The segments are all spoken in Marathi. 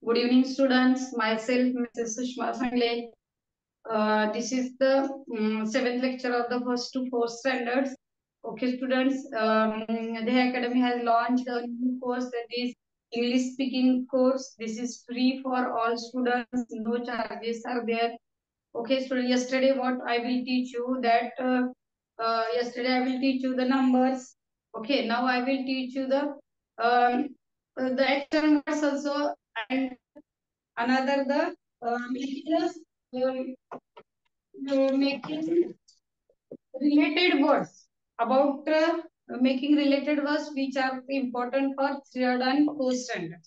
Good evening, students. Myself, Mrs. Sushma Sangle. This is the seventh lecture of the first to fourth standards. Okay, students. The Academy has launched a new course, that is English speaking course. This is free for all students. No charges are there. Okay, students. Yesterday, what I will teach you that yesterday I will teach you the numbers. Okay, now I will teach you the action words also, and another the making related words about making related words which are important for third and fourth standard.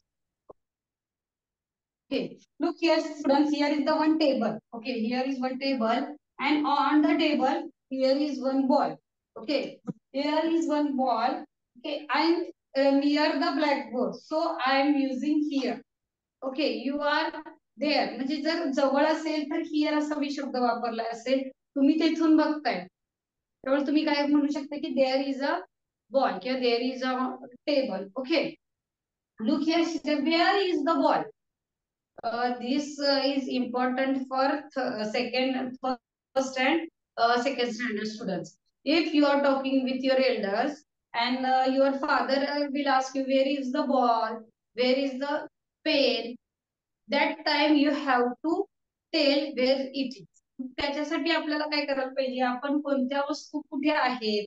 Okay, look here, students. Here is the one table. Okay, here is one table, and on the table here is one ball. Okay, here is one ball. Okay, I'm near the blackboard, so I am using here. Okay you are there म्हणजे जर जवळ असेल तर हिअर असा मी शब्द वापरला असेल, तुम्ही तेथून बघताय त्यामुळे तुम्ही काय म्हणू शकता की देअर इज अ बॉल किंवा there is a table. Okay look here, where is the ball. This is important for first and second standard students. If you are talking with your elders and your father will ask you where is the ball, where is the pen, that time you have to tell where it is. त्याच्यासाठी आपल्याला काय करायला पाहिजे, आपण कोणत्या वस्तू कुठे आहेत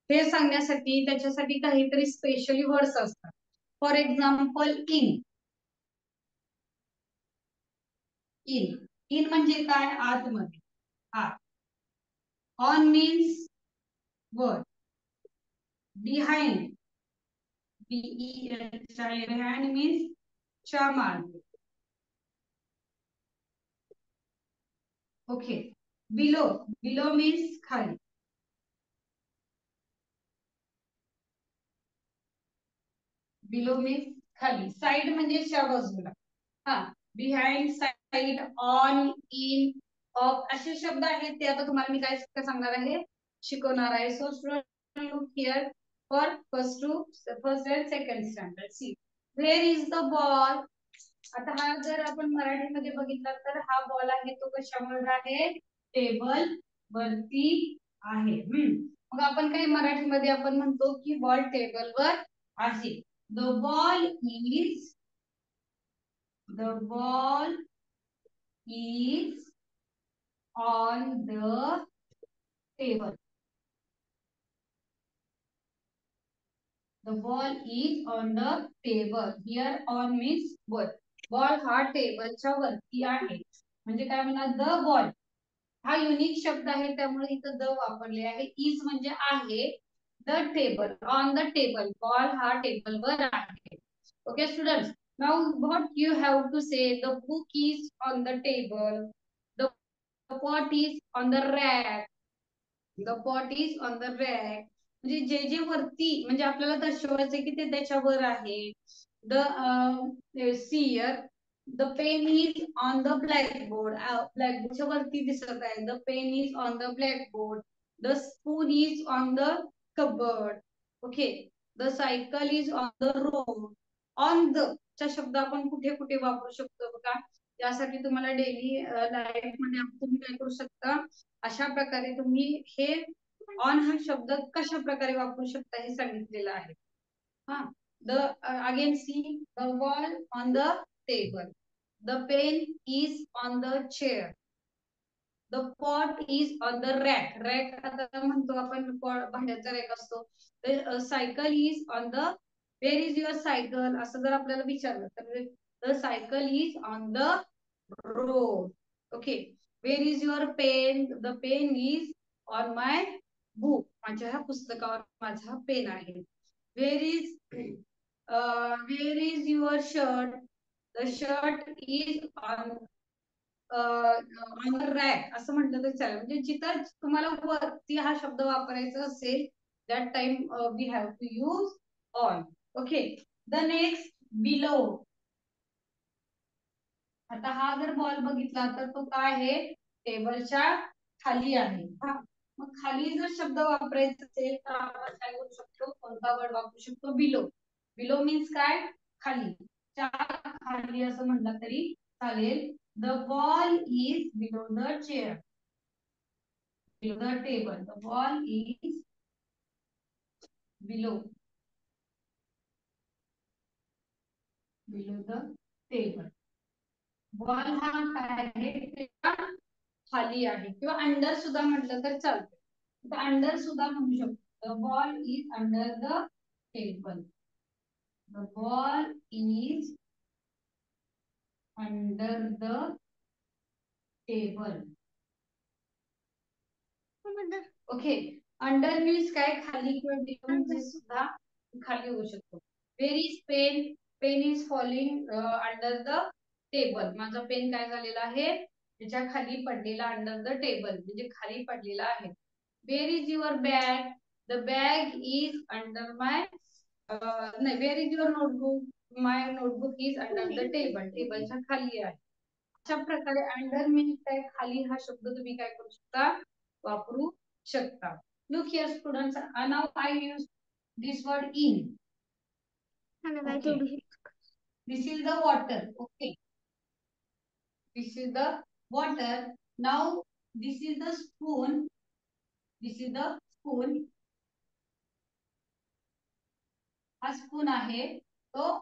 हे सांगण्यासाठी त्याच्यासाठी काहीतरी स्पेशली वर्ड्स असतात. For example in. In in म्हणजे काय, आतमध्ये, आत. ऑन मीन्स वर. बिहाइंड, बिहाइंड मीन्स च्या मागे. ओके बिलो, बिलो मीन्स खाली. बिलो मीन्स खाली. साइड म्हणजे च्या बाजूला. हा behind, side, on, in, of असे शब्द आहेत ते आता तुम्हाला मी काय सांगणार आहे, शिकवणार आहे. So student look here for first and second standard. See where is the ball. आता हा जर आपण मराठीमध्ये बघितला तर हा बॉल आहे तो कशावर आहे, टेबल वरती आहे. मग आपण काय मराठीमध्ये आपण म्हणतो की बॉल टेबलवर आहे. The ball is, the ball is on the table. The ball is on the table. Here on means वर. बॉल हा टेबलच्या वरती आहे. म्हणजे काय म्हणणार, द बॉल हा युनिक शब्द आहे त्यामुळे इथं द वापरले आहे. इज म्हणजे आहे. The table, on the table, ball हा टेबलवर आहे. Okay students, now what you have to say, the book is on the table, the pot is on the rack, the pot is on the rack. म्हणजे जे जे वरती म्हणजे आपल्याला दर्शवायचं की ते त्याच्यावर आहे. The seer, the pen is on the blackboard, ब्लॅकबोर्डच्या वरती दिसत आहे. The pen is on the blackboard. The spoon is on the cupboard. Okay the cycle is on the road. On the चा शब्द आपण कुठे कुठे वापरू शकतो बघा. यासाठी तुम्हाला डेली लाईफ मध्ये तुम्ही काय करू शकता, अशा प्रकारे तुम्ही हे ऑन हा शब्द कशा प्रकारे वापरू शकता हे सांगितलेलं आहे. हा the again see, the ball on the table, the pen is on the chair, the pot is on the rack. Rack आता म्हणतो आपण भांड्याचा रॅक असतो. Cycle is on the, where is your cycle असं जर आपल्याला विचारलं तर the cycle is on the road. Okay where is your pen, the pen is on my book, माझ्या ह्या पुस्तकावर माझा पेन आहे. Where is your shirt, the shirt is on on the rack असं म्हटलं तर चालेल. म्हणजे जिथं तुम्हाला वरती हा शब्द वापरायचा असेल that time we have to use on. Okay the next below. आता हा जर बॉल बघितला तर तो काय आहे, टेबलच्या खाली आहे. मग खाली जर शब्द वापरायचा असेल तर आपण काय करू शकतो, कोणता वर्ड वापरू शकतो, बिलो. बिलो मीन्स काय, खाली, खाली असं म्हटलं तरी चालेल. The ball is below the chair, below the table. The ball is below the table. Ball हा काय आहे, खाली आहे किंवा अंडर सुद्धा म्हटलं तर चालतं. अंडर सुद्धा म्हणू शकतो. The ball is under the table. The ball is under the table. Okay. Under means काय, खाली किंवा बिलो सुद्धा खाली होऊ शकतो. Where is pen, pen is falling under the table. माझा पेन काय झालेला आहे, त्याच्या खाली पडलेला, अंडर द टेबल म्हणजे खाली पडलेला आहे. Where is your bag, the bag is under my, नाही, where is your notebook, my notebook is under the table, टेबलच्या खाली आहे. अशा प्रकारे अंडर मीन्स काय, खाली हा शब्द तुम्ही काय करू शकता, वापरू शकता. Look here students, now I use this word in. Okay. This is the water. Okay. This is the water. Now this is the spoon. This is the spoon. हा स्पून आहे, तो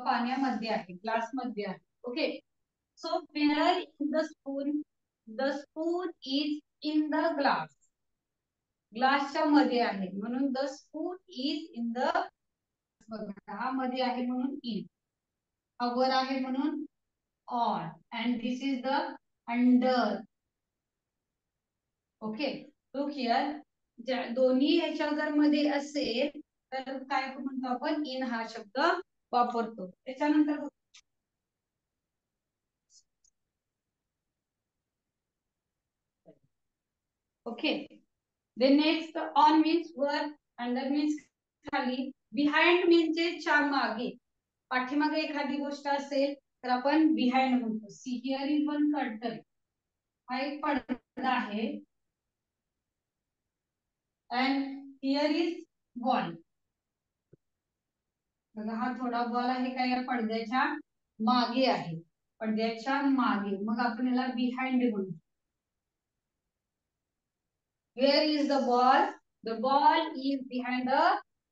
पाण्यामध्ये आहे, ग्लास मध्ये आहे. Okay. So where is the spoon? The spoon is in the glass. ग्लासच्या मध्ये आहे म्हणून the spoon is in the, हा मध्ये आहे म्हणून इन, हा वर आहे म्हणून on, and this is the under. Okay. Look here, दोन्ही ह्याच्या जर मध्ये असेल तर काय म्हणतो आपण, इन हा शब्द वापरतो. त्याच्यानंतर okay. The next, on means वर, अंडर मीन्स खाली, बिहाइंड मीन्स च्या मागे, पाठीमागे एखादी गोष्ट असेल तर आपण बिहाइंड म्हणतो. See here is one curtain, हा एक पडदा आहे, अँड हिअर इज बॉल. बघा हा थोडा बॉल आहे का या पडद्याच्या मागे आहे, पडद्याच्या मागे, मग आपण याला बिहाइंड म्हणतो. Where is the ball? The ball is behind the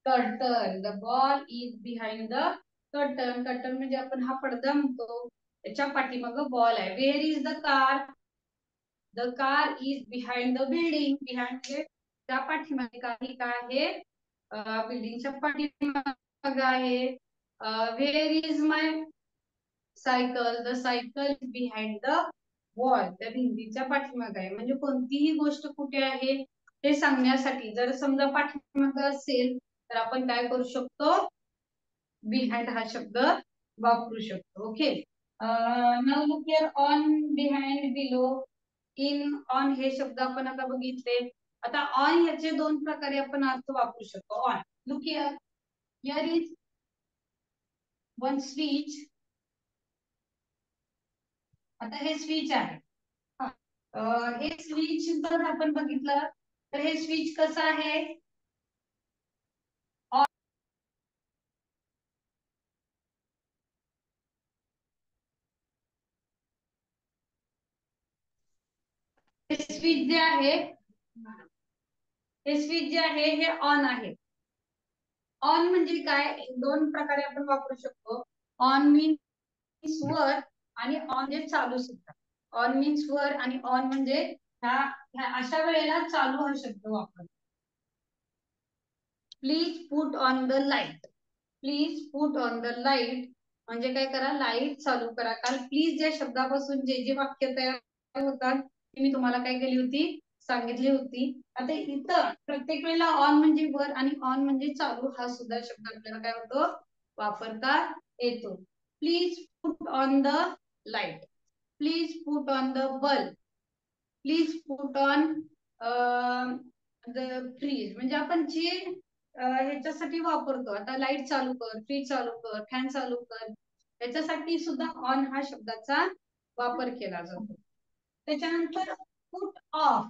curtain. The ball is behind the curtain. Curtain म्हणजे आपण हा पडदा म्हणतो, त्याच्या पाठीमागे बॉल आहे. Where is the car? The car is behind the building. Behind म्हणजे त्या पाठीमागे काही काय आहे, बिल्डिंगच्या पाठीमागे आहे. Where is my cycle? The cycle is behind the wall, त्या भिंतीच्या पाठीमागे आहे. म्हणजे कोणतीही गोष्ट कुठे आहे हे सांगण्यासाठी जर समजा पाठीमागे असेल तर आपण काय करू शकतो, बिहाइंड हा शब्द वापरू शकतो. Okay. Now look here, on, behind, below, in, on हे शब्द आपण आता बघितले. आता ऑन याचे दोन प्रकारे आपण अर्थ वापरू शकतो. On, look here, here is one switch. आता हे स्विच आहे, हे स्विच जर आपण बघितलं तर हे स्विच कसं आहे, हे स्विच जे आहे, हे स्विच जे आहे हे ऑन आहे. ऑन म्हणजे काय, दोन प्रकारे आपण वापरू शकतो. ऑन मीन्स वर आणि ऑन म्हणजे चालू सुद्धा. ऑन मीन्स वर आणि ऑन म्हणजे ह्या अशा वेळेला चालू हा शब्द वापरतो. Please put on the light. Please put on the light म्हणजे काय करा, लाईट चालू करा. काल प्लीज या शब्दापासून जे जे वाक्य तयार होतात ती मी तुम्हाला काय केली होती, सांगितली होती. आता इथं प्रत्येक वेळेला ऑन म्हणजे वर आणि ऑन म्हणजे चालू हा सुद्धा शब्द आपल्याला काय होतो, वापरता येतो. Please put on the light, please put on the bulb, please put on the fridge. म्हणजे आपण जे ह्याच्यासाठी वापरतो, आता लाईट चालू कर, फ्रीज चालू कर, फॅन चालू कर, याच्यासाठी सुद्धा ऑन हा शब्दाचा वापर केला जातो. त्याच्यानंतर पुट ऑफ,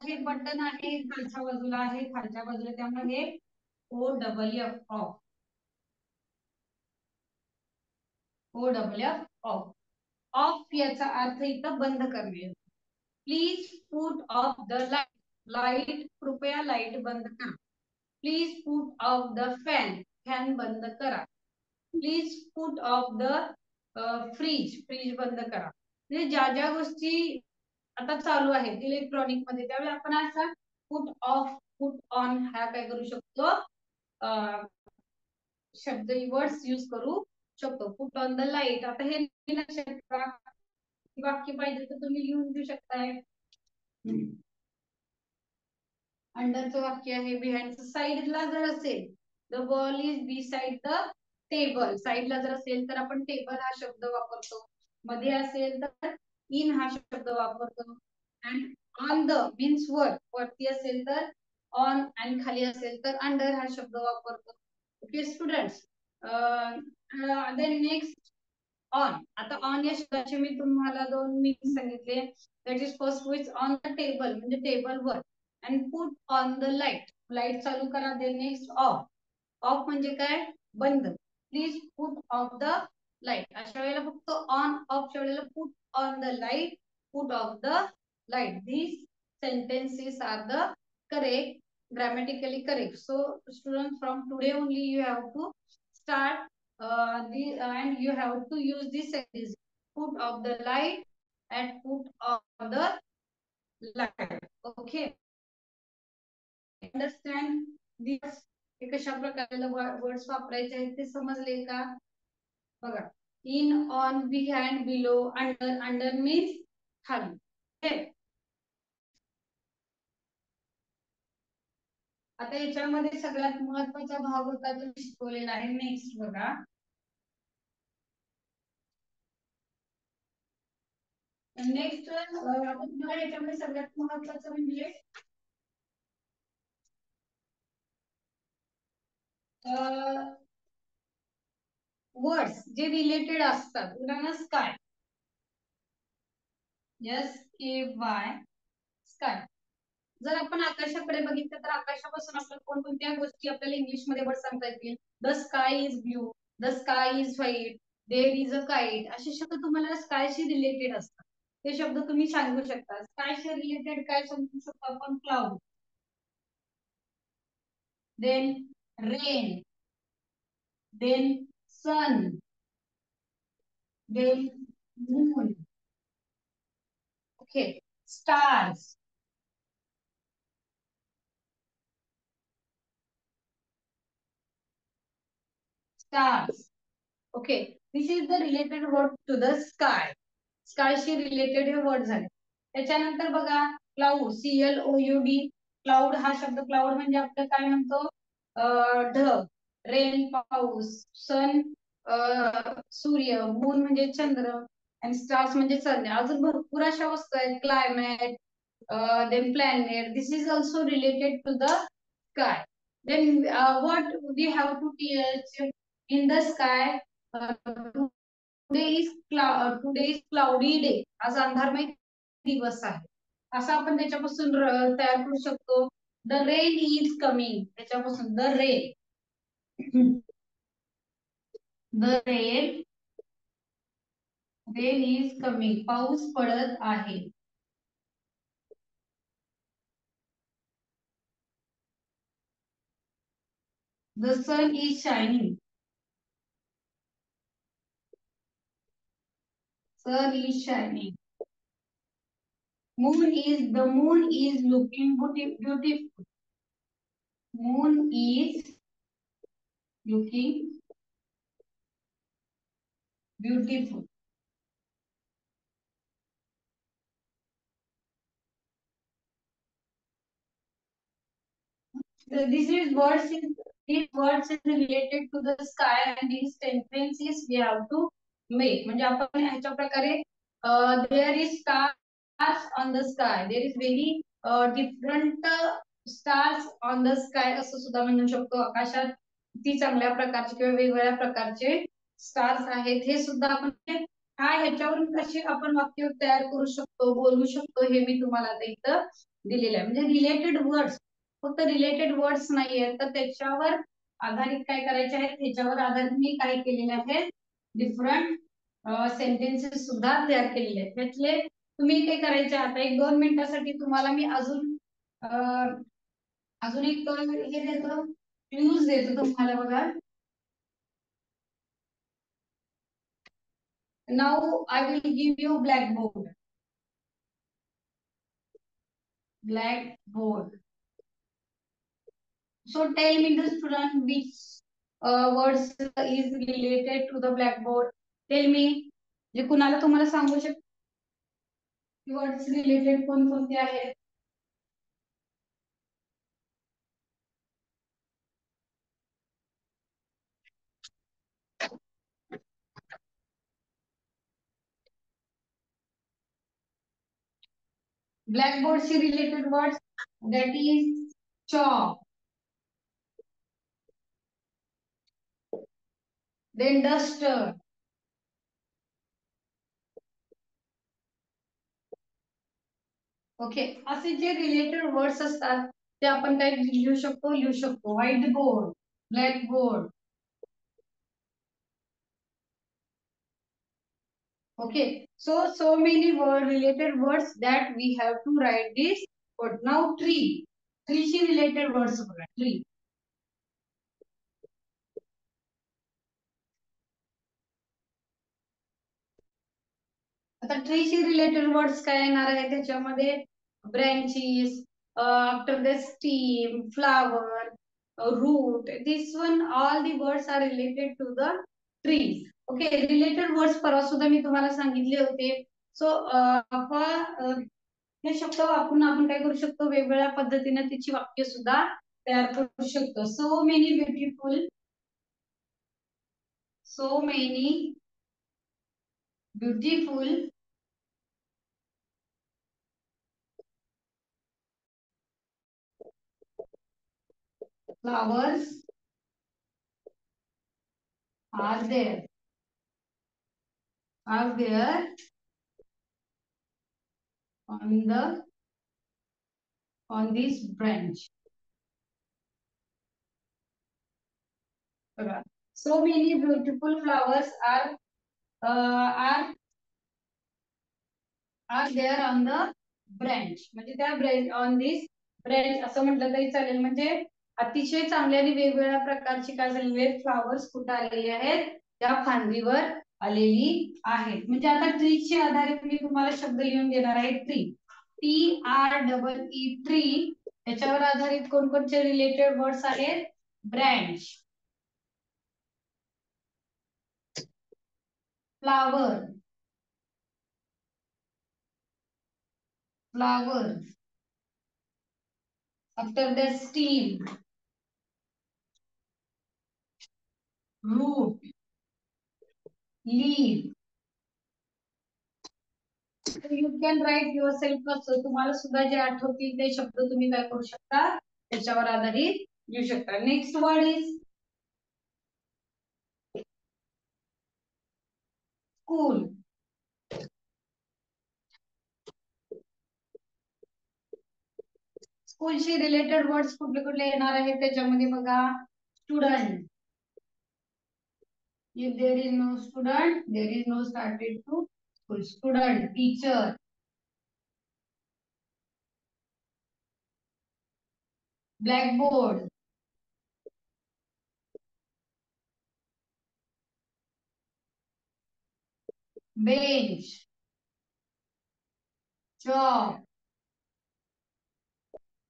हे बटन आहे खालच्या बाजूला आहे, खालच्या बाजूला, त्यामुळे हे O double F off. O double F off. Off याचा अर्थ इथं बंद करणे. Please put off the light. Light कृपया लाईट बंद करा. Please put off the fan. Fan बंद करा. Please put off the fridge. Fridge बंद करा. म्हणजे ज्या ज्या गोष्टी आता चालू आहेत इलेक्ट्रॉनिक मध्ये त्यावेळी आपण असा पुट ऑफ पुट ऑन हा काय करू शकतो, शब्द वर्ड्स यूज करू शकतो. Put on the light. आता हे लक्षात ठेवा. वाक्य पाहिजे तर तुम्ही लिहून देऊ शकताय. अंडरचं वाक्य आहे बिहाइंड. साइडला जर असेल the ball is beside the table. साइडला जर असेल तर आपण टेबल हा शब्द वापरतो. मध्ये असेल तर इन हा शब्द वापरतो. अँड ऑन द मीन्स वर. वरती असेल तर ऑन आणि खाली असेल तर अंडर हा शब्द वापरतो. Okay students. Then next on. आता ऑन या शब्दाचे मी तुम्हाला दोन मीनिंग सांगितले. That is first which on the table म्हणजे टेबल वर. And put on the light. Light चालू करा. Then next off. ऑफ म्हणजे काय, बंद. Please put off the light. अशा वेळेला फक्त ऑन ऑफच्या वेळेला put on the light, put off the light. these sentences are the correct, grammatically correct. So students, from today only you have to start and you have to use this sentence. Put off the light and put off the light. Okay, understand this. हे कशा प्रकारे वर्ड्स वापरायचे आहेत ते समजले का? बघा, in, on, behind, below, under. Under means खाली. ओके. आता याच्यामध्ये सगळ्यात महत्वाचा भाग होता तो शिकवलेला आहे. नेक्स्ट बघा, नेक्स्ट तुम्हाला याच्यामध्ये सगळ्यात महत्वाचं म्हणजे वर्ड्स जे रिलेटेड असतात. उदाहरण स्काय. SKY sky. जर आपण आकाशाकडे बघितलं तर आकाशापासून आपल्याला कोणकोणत्या गोष्टी आपल्याला इंग्लिश मध्ये वर्ड सांगता येतील. The sky is blue, the sky is white, there is a kite. असे शब्द तुम्हाला स्कायशी रिलेटेड असतात. ते शब्द तुम्ही सांगू शकता. स्कायशी रिलेटेड काय सांगू शकतो आपण? Cloud. Then rain, then sun, then moon. Okay. Stars, stars. Okay, this is the related word to the sky. स्कायशी रिलेटेड हे वर्ड झाले. त्याच्यानंतर बघा क्लाउड. CLOUD. क्लाउड हा शब्द, क्लाउड म्हणजे आपलं काय म्हणतो, ढग. रेन पाऊस, सन सूर्य, मून म्हणजे चंद्र, आणि स्टार्स म्हणजे चंद्र. अजून भरपूर अशा वस्तू आहेत. Climate, then planet. This is also related to the sky. Then what we have to teach in the sky. Today is cloudy day. आज अंधारमय दिवस आहे. असं आपण त्याच्यापासून तयार करू शकतो. The rain is coming. त्याच्यापासून the rain. The rain, rain is coming. पाऊस पडत आहे. The sun is shining. Sun is shining. The moon is looking beautiful. Moon is looking beautiful. So these words is related to the sky, and these sentences we have to make. म्हणजे आपण ह्याच्या प्रकारे there is stars on the sky. There is very different stars on the sky असं सुद्धा म्हणू शकतो. आकाशात किती चांगल्या प्रकारचे किंवा वेगवेगळ्या प्रकारचे स्टार्स आहेत हे सुद्धा आपण ह्याच्यावरून कसे आपण वाक्य तयार करू शकतो, बोलू शकतो, हे मी तुम्हाला आता इथं दिलेलं आहे. म्हणजे रिलेटेड वर्ड्स फक्त रिलेटेड वर्ड्स नाहीये, तर त्याच्यावर आधारित काय करायचे आहेत, त्याच्यावर आधारित मी काय केलेले आहेत, डिफरंट सेंटेन्सेस सुद्धा तयार केलेले आहेत. त्यातले तुम्ही काय करायचे, आता 1-2 मिनिटासाठी तुम्हाला मी अजून एक हे देतो, क्लूज देतो तुम्हाला बघा. Now I will give you blackboard. Blackboard. So tell me the student which words is related to the blackboard. Tell me. जे कुणाला तुम्हाला सांगू शकते वर्ड्स रिलेटेड कोणकोणते आहेत. Blackboard she related words that is chalk, then duster, okay. असे जे रिलेटेड वर्ड्स असतात ते आपण काय लिहू शकतो white board, black board. Okay, so many word related words that we have to write this word. Now tree शी related words बघा. Tree, आता ट्री शी रिलेटेड वर्ड्स काय येणार आहे त्याच्यामध्ये, branches, after the stem, flower, root. This one all the words are related to the trees. Okay, related words परवा सुद्धा मी तुम्हाला सांगितले होते. सो हे शब्द वापरून आपण काय करू शकतो, वेगवेगळ्या पद्धतीने त्याची वाक्य सुद्धा तयार करू शकतो. So many beautiful flowers are there on this branch. So many beautiful flowers are there on the branch. म्हणजे त्या ब्रँच ऑन दिस ब्रँच असं म्हटलं तरी चालेल. म्हणजे अतिशय चांगल्या आणि वेगवेगळ्या प्रकारची काय झालेली फ्लावर्स कुठे आलेली आहेत, त्या फांदीवर आलेली आहेत. म्हणजे आता ट्रीची आधारित मी तुम्हाला शब्द लिहून देणार आहे. TREE tree. त्याच्यावर आधारित कोणकोणते रिलेटेड वर्ड्स आहेत, branch, flower, after the stem, root, leaf. You can write yourself. कसं तुम्हाला सुद्धा जे आठवतील ते शब्द तुम्ही काय करू शकता, त्याच्यावर आधारित लिहू शकता. Next word is school. स्कूलशी रिलेटेड वर्ड्स कुठले कुठले येणार आहेत त्याच्यामध्ये बघा, student. If there is no student, there is no started to school. Student, teacher, blackboard, bench, chalk,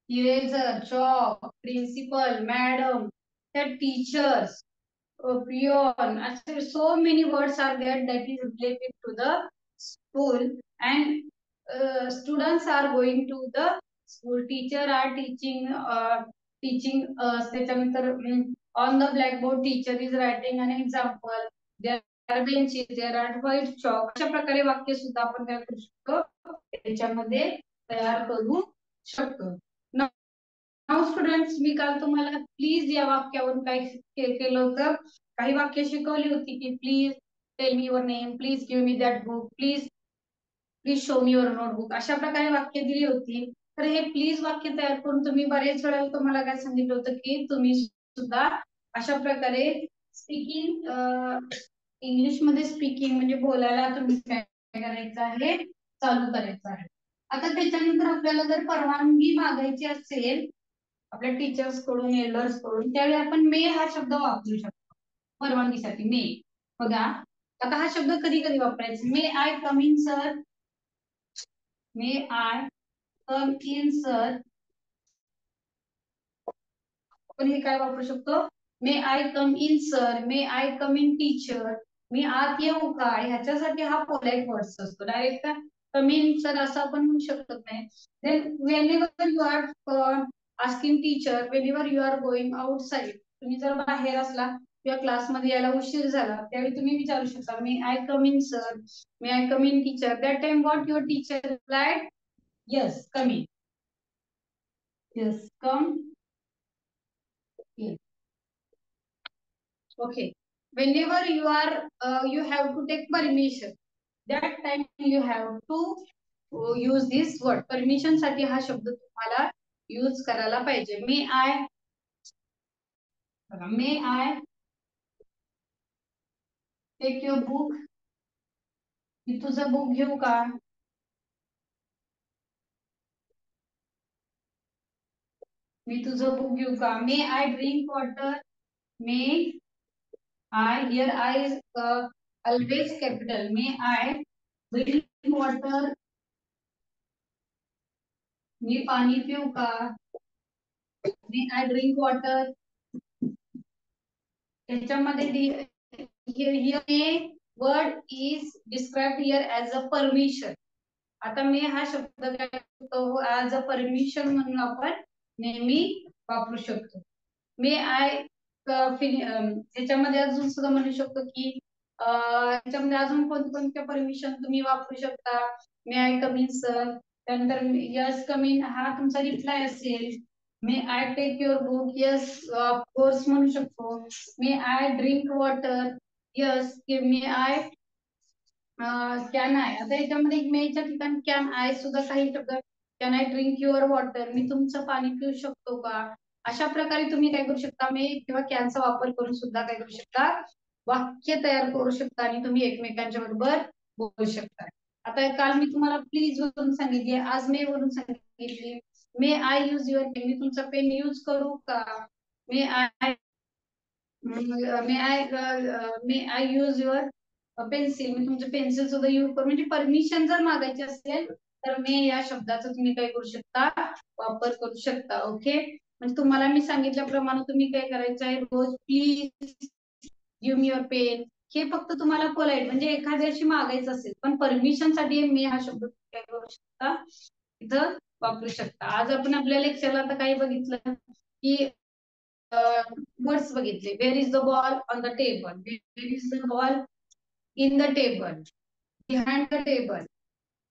eraser, chalk, principal, madam, the teachers, peon. Actually, so many words are there that is related to the school, and students are going to the school. Teacher are teaching us. त्याच्यानंतर on the blackboard teacher is writing an example. There are benches, there are white chalk. अशा प्रकारे वाक्य सुद्धा आपण काय करू शकतो, त्याच्यामध्ये तयार करू शकतो. नाउ स्टुडंट्स, मी काल तुम्हाला प्लीज या वाक्यावरून काय केलं होतं, काही वाक्य शिकवली होती की please tell me your name, please give me that book, please show me your notebook. अशा प्रकारे वाक्य दिली होती. तर हे प्लीज वाक्य तयार करून तुम्ही बरेच वेळा तुम्हाला काय सांगितलं होतं की तुम्ही सुद्धा अशा प्रकारे स्पीकिंग इंग्लिश मध्ये स्पीकिंग म्हणजे बोलायला तुम्ही काय करायचं आहे, चालू करायचं आहे. आता त्याच्यानंतर आपल्याला जर परवानगी मागायची असेल आपल्या टीचर्स कडून एल्डर्स कडून त्यावेळी आपण मे हा शब्द वापरू शकतो परवानगीसाठी. मे बघा आता हा शब्द कधी कधी वापरायचा, may I come in sir, may I come in sir. आपण हे काय वापरू शकतो, may I come in sir, may I come in teacher, मी आत येऊ का, ह्याच्यासाठी हा पोलाइट वर्ड्स असतो. डायरेक्ट कम इन सर असं आपण म्हणू शकत नाही. Then whenever you are asking teacher, whenever you are going outside, तुम्ही जर बाहेर असला किंवा क्लासमध्ये यायला उशीर झाला त्यावेळी तुम्ही विचारू शकता may I come in sir, may I come in teacher. That time what your teacher replied, yes come in, yes come in. Okay, whenever you are you have to take permission, that time you have to use this word. Permission साठी हा शब्द तुम्हाला यूज करायला पाहिजे. May I, may I take your book, मी तुझं बुक घेऊ का, मी तुझं बुक घेऊ का. May I drink water, may I, here I is always capital. May I drink water, मी पाणी पिऊ का, मे आय ड्रिंक वॉटर. त्याच्यामध्ये word is described here as a permission. आता मे हा शब्द काय करतो, ऍज अ परमिशन म्हणून आपण नेहमी वापरू शकतो. मे आय त्याच्यामध्ये अजून सुद्धा म्हणू शकतो की त्याच्यामध्ये अजून कोणत्या परमिशन तुम्ही वापरू शकता. May I come in sir, त्यानंतर यस कम इन हा तुमचा रिप्लाय असेल. May I take your book, yes course म्हणू शकतो. May I drink water, yes. May I can I, आता याच्यामध्ये मेच्या ठिकाणी कॅन आय सुद्धा काही शब्द, can I drink your water, मी तुमचं पाणी पिऊ शकतो का. अशा प्रकारे तुम्ही काय करू शकता, मे किंवा कॅनचा वापर करून सुद्धा काय करू शकता, वाक्य तयार करू शकता आणि तुम्ही एकमेकांच्या बरोबर बोलू शकता. आता काल मी तुम्हाला प्लीज वरून सांगितली, आज मे वरून सांगितली. May I use your pen, मी तुमचा पेन यूज करू का. May I may I use your pencil, मी तुमचं पेन्सिल सुद्धा यूज करू. म्हणजे परमिशन जर मागायची असेल तर मे या शब्दाचा तुम्ही काय करू शकता, वापर करू शकता. ओके, म्हणजे तुम्हाला मी सांगितल्याप्रमाणे तुम्ही काय करायचं आहे, रोज please give me your pen, हे फक्त तुम्हाला पोलाइट म्हणजे एखाद्याशी मागायचं असेल, पण परमिशन साठी मे हा शब्द काय करू शकता, इथं वापरू शकता. आज आपण आपल्या लेक्चरला आता काही बघितलं की वर्ड्स बघितले. Where is the ball on the table, where is the ball in the table, behind the table.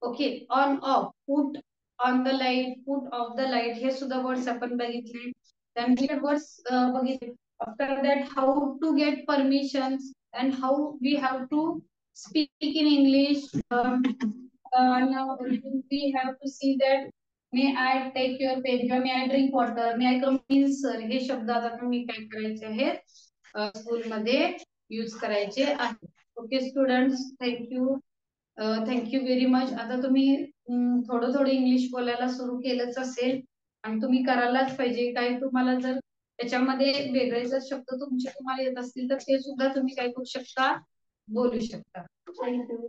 Okay, on off, put on the light, put off the light, हे सुद्धा वर्ड्स आपण बघितले. त्यानंतर वर्ड्स बघितले. After that how to get permission and how we have to speak in English. Now we have to see that may I take your pen किंवा may I drink water, may I come in sir, हे शब्द आता तुम्ही काय करायचे आहेत स्कूलमध्ये यूज करायचे आहेत. Okay students, thank you, thank you very much. आता तुम्ही थोडं थोडं इंग्लिश बोलायला सुरू केलंच असेल आणि तुम्ही करायलाच पाहिजे. काही तुम्हाला जर त्याच्यामध्ये वेगळे जर शब्द तुमचे तुम्हाला येत असतील तर ते सुद्धा तुम्ही काय करू शकता, बोलू शकता. थँक्यू.